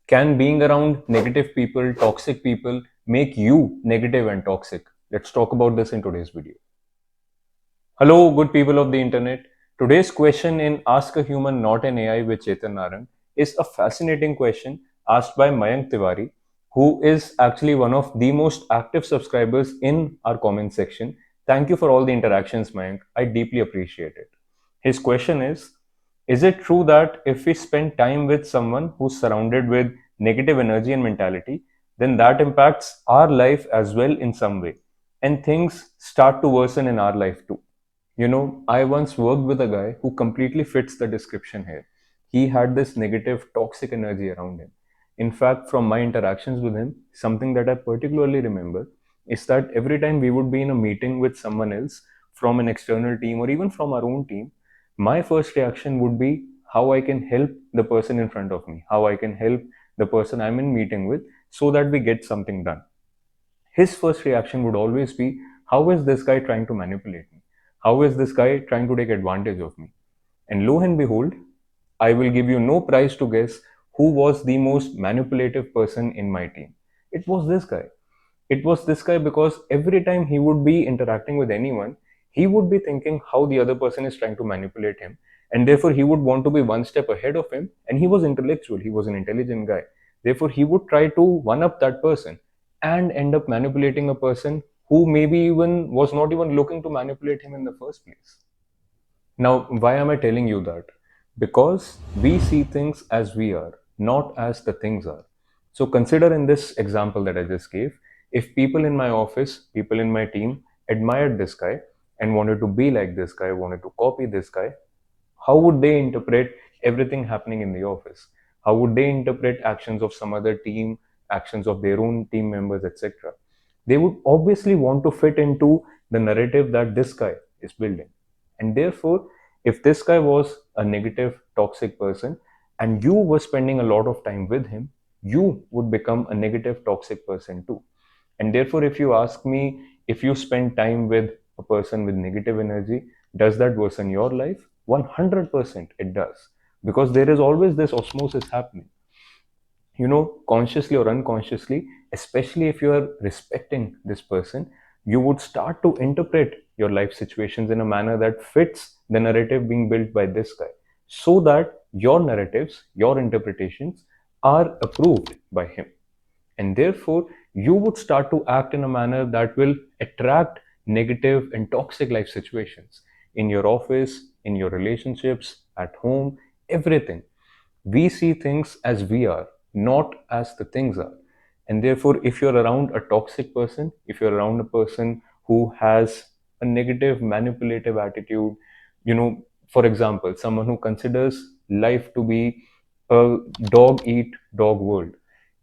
Can being around negative people, toxic people, make you negative and toxic? Let's talk about this in today's video. Hello, good people of the internet. Today's question in Ask a Human Not an AI with Chetan Narang is a fascinating question asked by Mayank Tiwari, who is actually one of the most active subscribers in our comment section. Thank you for all the interactions, Mayank. I deeply appreciate it. His question is it true that if we spend time with someone who's surrounded with negative energy and mentality, then that impacts our life as well in some way, and things start to worsen in our life too? I once worked with a guy who completely fits the description here. He had this negative, toxic energy around him. In fact, from my interactions with him, something that I particularly remember is that every time we would be in a meeting with someone else from an external team or even from our own team, my first reaction would be how I can help the person in front of me, how I can help the person I'm in meeting with so that we get something done. His first reaction would always be, how is this guy trying to manipulate me? How is this guy trying to take advantage of me? And lo and behold, I will give you no prize to guess who was the most manipulative person in my team. It was this guy. It was this guy because every time he would be interacting with anyone, he would be thinking how the other person is trying to manipulate him. And therefore, he would want to be one step ahead of him. And he was intellectual, he was an intelligent guy. Therefore, he would try to one up that person and end up manipulating a person who maybe even was not even looking to manipulate him in the first place. Now, why am I telling you that? Because we see things as we are, not as the things are. So, consider in this example that I just gave, if people in my office, people in my team admired this guy and wanted to be like this guy, wanted to copy this guy, how would they interpret everything happening in the office? How would they interpret actions of some other team, actions of their own team members, etc.? They would obviously want to fit into the narrative that this guy is building. And therefore, if this guy was a negative, toxic person, and you were spending a lot of time with him, you would become a negative, toxic person too. And therefore, if you ask me, if you spend time with a person with negative energy, does that worsen your life? 100% it does. Because there is always this osmosis happening. Consciously or unconsciously, especially if you are respecting this person, you would start to interpret your life situations in a manner that fits the narrative being built by this guy, so that your narratives, your interpretations are approved by him. And therefore, you would start to act in a manner that will attract negative and toxic life situations in your office, in your relationships, at home, everything. We see things as we are, not as the things are. And therefore, if you're around a toxic person, if you're around a person who has a negative, manipulative attitude, for example, someone who considers life to be a dog eat dog world,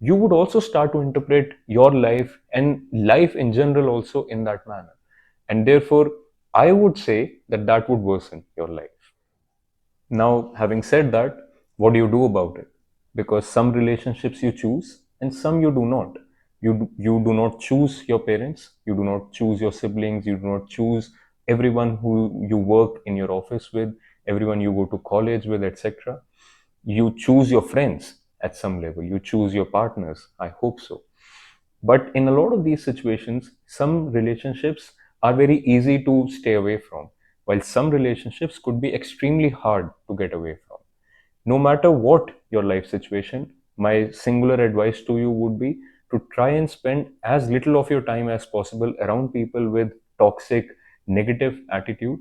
you would also start to interpret your life and life in general also in that manner. And therefore, I would say that that would worsen your life. Now, having said that, what do you do about it? Because some relationships you choose and some you do not. You do not choose your parents, you do not choose your siblings, you do not choose everyone who you work in your office with, everyone you go to college with, etc. You choose your friends at some level, you choose your partners. I hope so. But in a lot of these situations, some relationships are very easy to stay away from, while some relationships could be extremely hard to get away from. No matter what your life situation, my singular advice to you would be to try and spend as little of your time as possible around people with toxic, negative attitude,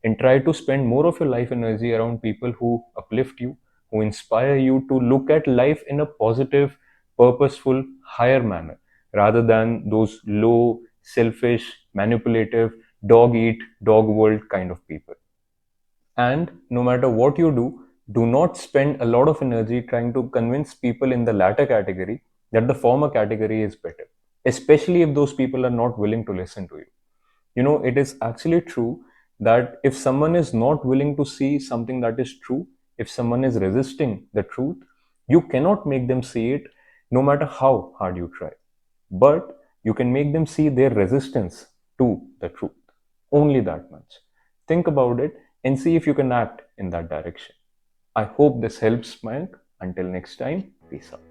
and try to spend more of your life energy around people who uplift you, who inspire you to look at life in a positive, purposeful, higher manner, rather than those low, selfish, manipulative, dog eat, dog world kind of people. And no matter what you do not spend a lot of energy trying to convince people in the latter category that the former category is better, especially if those people are not willing to listen to you. It is actually true that if someone is not willing to see something that is true, if someone is resisting the truth, you cannot make them see it no matter how hard you try. But you can make them see their resistance to the truth. Only that much. Think about it and see if you can act in that direction. I hope this helps, Mayank. Until next time, peace out.